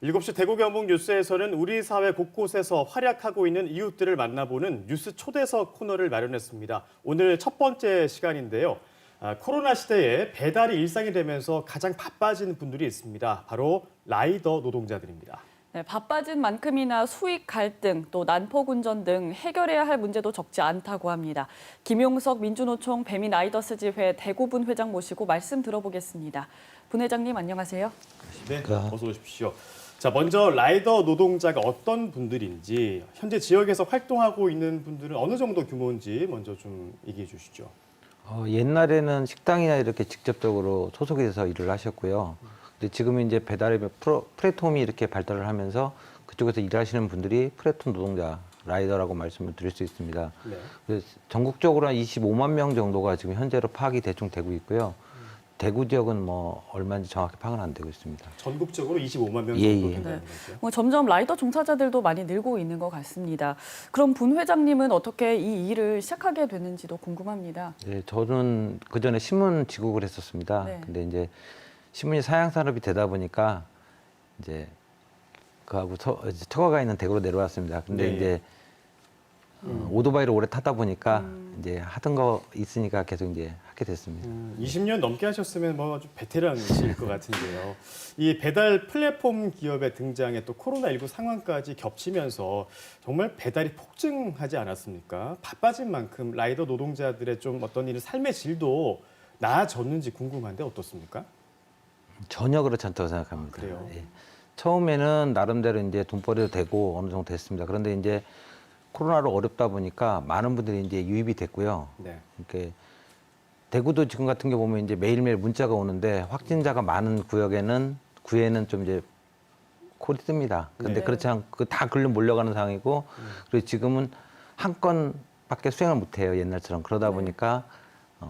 7시 대구 경북 뉴스에서는 우리 사회 곳곳에서 활약하고 있는 이웃들을 만나보는 뉴스 초대석 코너를 마련했습니다. 오늘 첫 번째 시간인데요. 코로나 시대에 배달이 일상이 되면서 가장 바빠진 분들이 있습니다. 바로 라이더 노동자들입니다. 네, 바빠진 만큼이나 수익 갈등, 또 난폭 운전 등 해결해야 할 문제도 적지 않다고 합니다. 김용석 민주노총 배민라이더스지회 대구분 회장 모시고 말씀 들어보겠습니다. 분 회장님 안녕하세요. 네, 어서 오십시오. 자, 먼저 라이더 노동자가 어떤 분들인지, 현재 지역에서 활동하고 있는 분들은 어느 정도 규모인지 먼저 좀 얘기해 주시죠. 옛날에는 식당이나 이렇게 직접적으로 소속이 돼서 일을 하셨고요. 근데 지금은 이제 배달의 플랫폼이 이렇게 발달을 하면서 그쪽에서 일하시는 분들이 플랫폼 노동자, 라이더라고 말씀을 드릴 수 있습니다. 네. 그래서 전국적으로 한 25만 명 정도가 지금 현재로 파악이 대충 되고 있고요. 대구 지역은 뭐 얼마인지 정확히 파악은 안 되고 있습니다. 전국적으로 25만 명 정도 예. 된다는 거죠. 점점 라이더 종사자들도 많이 늘고 있는 것 같습니다. 그럼 분 회장님은 어떻게 이 일을 시작하게 됐는지도 궁금합니다. 네, 저는 그 전에 신문 직업을 했었습니다. 네. 근데 이제 신문이 사양 산업이 되다 보니까 이제 그하고 처가가 있는 대구로 내려왔습니다. 근데 네. 이제 오토바이를 오래 타다 보니까 이제 하던 거 있으니까 계속 이제 하게 됐습니다. 20년 넘게 하셨으면 뭐 좀 베테랑이실 것 같은데요. 이 배달 플랫폼 기업의 등장에 또 코로나19 상황까지 겹치면서 정말 배달이 폭증하지 않았습니까? 바빠진 만큼 라이더 노동자들의 좀 어떤 일을 삶의 질도 나아졌는지 궁금한데 어떻습니까? 전혀 그렇지 않다고 생각합니다. 그래요? 예. 처음에는 나름대로 이제 돈벌이도 되고 어느 정도 됐습니다. 그런데 이제 코로나로 어렵다 보니까 많은 분들이 이제 유입이 됐고요. 네. 이렇게 대구도 지금 같은 경우 보면 이제 매일매일 문자가 오는데 확진자가 많은 구에는 좀 이제 콜이 뜹니다. 그런데 네. 그렇지 않고 다 글로 몰려가는 상황이고 그리고 지금은 한 건밖에 수행을 못해요. 옛날처럼. 그러다 네. 보니까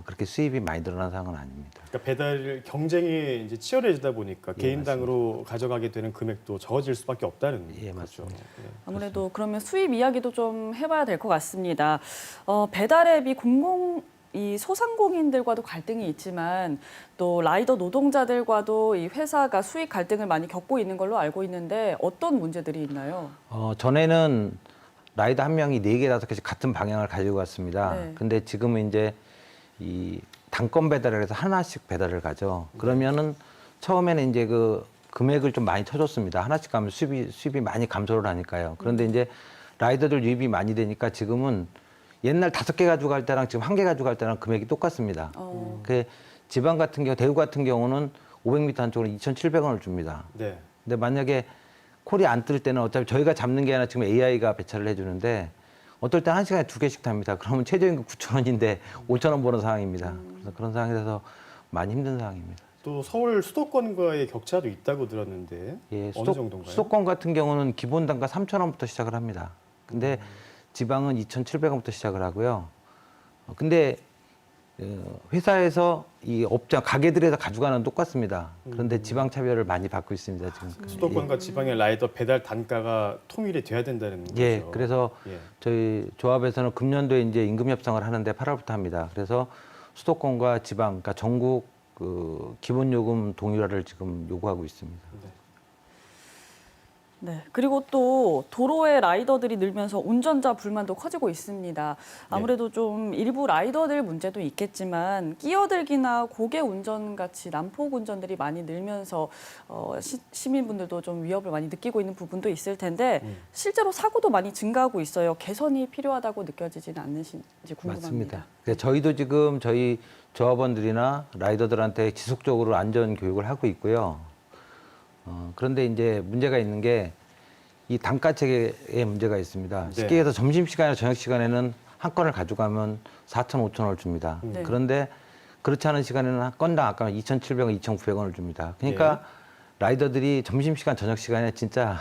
그렇게 수입이 많이 늘어난 상황은 아닙니다. 그러니까 배달 경쟁이 이제 치열해지다 보니까 예, 개인당으로 가져가게 되는 금액도 적어질 수밖에 없다는 예, 거죠. 맞습니다. 예. 아무래도 그러면 수입 이야기도 좀 해봐야 될 것 같습니다. 배달앱이 이 소상공인들과도 갈등이 있지만 또 라이더 노동자들과도 이 회사가 수익 갈등을 많이 겪고 있는 걸로 알고 있는데 어떤 문제들이 있나요? 전에는 라이더 한 명이 4개, 5개씩 같은 방향을 가지고 갔습니다. 네. 근데 지금은 이제 이 단건 배달을 해서 하나씩 배달을 가죠. 그러면은 처음에는 이제 그 금액을 좀 많이 쳐줬습니다. 하나씩 가면 수입이 많이 감소를 하니까요. 그런데 이제 라이더들 유입이 많이 되니까 지금은 옛날 5개 가지고 갈 때랑 지금 1개 가지고 갈 때랑 금액이 똑같습니다. 그 지방 같은 경우, 대구 같은 경우는 500m 한쪽으로 2,700원을 줍니다. 네. 근데 만약에 콜이 안 뜰 때는 어차피 저희가 잡는 게 아니라 지금 AI가 배차를 해주는데 어떨 때 1시간에 2개씩 탑니다. 그러면 최저임금 9,000원인데 5,000원 버는 상황입니다. 그래서 그런 상황에서 많이 힘든 상황입니다. 또 서울 수도권과의 격차도 있다고 들었는데 예, 어느 정도인가요? 수도권 같은 경우는 기본 단가 3,000원부터 시작을 합니다. 근데 지방은 2,700원부터 시작을 하고요. 근데 회사에서 이 업장 가게들에서 가져가는 똑같습니다. 그런데 지방 차별을 많이 받고 있습니다. 지금. 수도권과 지방의 라이더 배달 단가가 통일이 돼야 된다는 거죠. 예, 그래서 예. 저희 조합에서는 금년도에 이제 임금 협상을 하는데 8월부터 합니다. 그래서 수도권과 지방, 그러니까 전국 그 기본 요금 동일화를 지금 요구하고 있습니다. 네. 그리고 또 도로에 라이더들이 늘면서 운전자 불만도 커지고 있습니다. 아무래도 좀 일부 라이더들 문제도 있겠지만 끼어들기나 고개 운전 같이 난폭 운전들이 많이 늘면서 시민분들도 좀 위협을 많이 느끼고 있는 부분도 있을 텐데 실제로 사고도 많이 증가하고 있어요. 개선이 필요하다고 느껴지지는 않으신지 궁금합니다. 맞습니다. 그래서 저희도 지금 저희 조합원들이나 라이더들한테 지속적으로 안전 교육을 하고 있고요. 그런데 이제 문제가 있는 게 이 단가 체계에 문제가 있습니다. 네. 쉽게 해서 점심시간이나 저녁시간에는 한 건을 가져가면 4,000, 5,000원을 줍니다. 네. 그런데 그렇지 않은 시간에는 한 건당 아까 2,700원, 2,900원을 줍니다. 그러니까 라이더들이 점심시간, 저녁시간에 진짜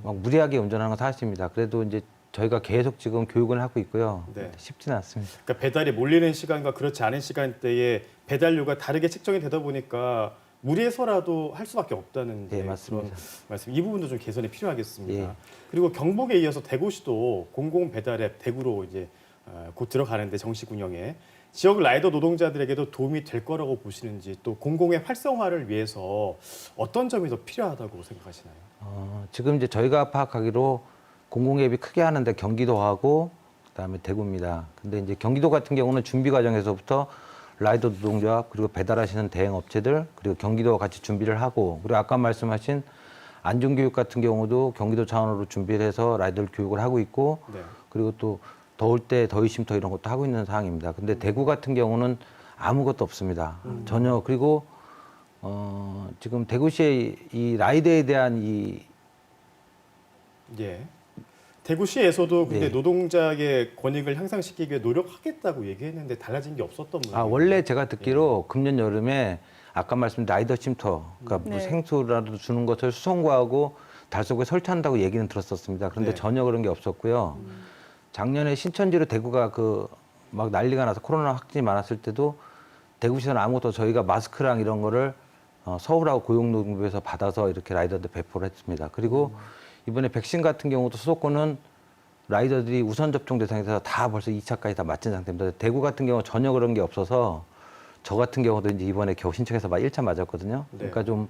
막 무리하게 운전하는 건 사실입니다. 그래도 이제 저희가 계속 지금 교육을 하고 있고요. 네. 쉽지는 않습니다. 그러니까 배달이 몰리는 시간과 그렇지 않은 시간대에 배달료가 다르게 책정이 되다 보니까 무리해서라도 할 수밖에 없다는 네, 그런 맞습니다. 말씀. 이 부분도 좀 개선이 필요하겠습니다. 예. 그리고 경북에 이어서 대구시도 공공 배달앱 대구로 이제 곧 들어가는데 정식 운영에 지역 라이더 노동자들에게도 도움이 될 거라고 보시는지 또 공공의 활성화를 위해서 어떤 점이 더 필요하다고 생각하시나요? 지금 이제 저희가 파악하기로 공공기업이 크게 하는데 경기도하고 그다음에 대구입니다. 근데 이제 경기도 같은 경우는 준비 과정에서부터 라이더 노동자 그리고 배달하시는 대행 업체들 그리고 경기도와 같이 준비를 하고 그리고 아까 말씀하신 안전교육 같은 경우도 경기도 차원으로 준비를 해서 라이더 교육을 하고 있고 네. 그리고 또 더울 때 더위 쉼터 이런 것도 하고 있는 상황입니다. 근데 대구 같은 경우는 아무것도 없습니다. 전혀. 그리고 지금 대구시의 이 라이더에 대한 이 예. 대구시에서도 근데 네. 노동자의 권익을 향상시키기 위해 노력하겠다고 얘기했는데 달라진 게 없었던 모양이에요. 원래 제가 듣기로 금년 여름에 아까 말씀드린 라이더 쉼터, 그러니까 뭐 네. 생수라도 주는 것을 수송구하고 달서구에 설치한다고 얘기는 들었었습니다. 그런데 네. 전혀 그런 게 없었고요. 작년에 신천지로 대구가 그 막 난리가 나서 코로나 확진이 많았을 때도 대구시에서는 아무것도 저희가 마스크랑 이런 거를 서울하고 고용노동부에서 받아서 이렇게 라이더들 배포를 했습니다. 그리고 이번에 백신 같은 경우도 수도권은 라이더들이 우선 접종 대상에서 다 벌써 2차까지 다 맞은 상태입니다. 대구 같은 경우 전혀 그런 게 없어서 저 같은 경우도 이제 이번에 겨우 신청해서 1차 맞았거든요. 네. 그러니까 좀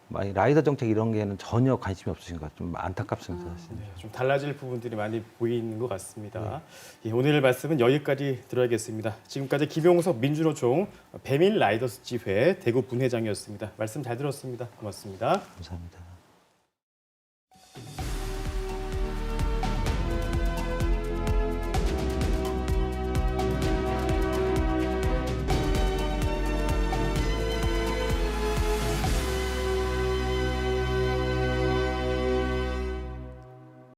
많이 라이더 정책 이런 게는 전혀 관심이 없으신 것 같아요. 좀 안타깝습니다. 사실. 네, 좀 달라질 부분들이 많이 보이는 것 같습니다. 예, 오늘 말씀은 여기까지 들어야겠습니다. 지금까지 김용석 민주노총 배민 라이더스 지회 대구 분회장이었습니다. 말씀 잘 들었습니다. 고맙습니다. 감사합니다.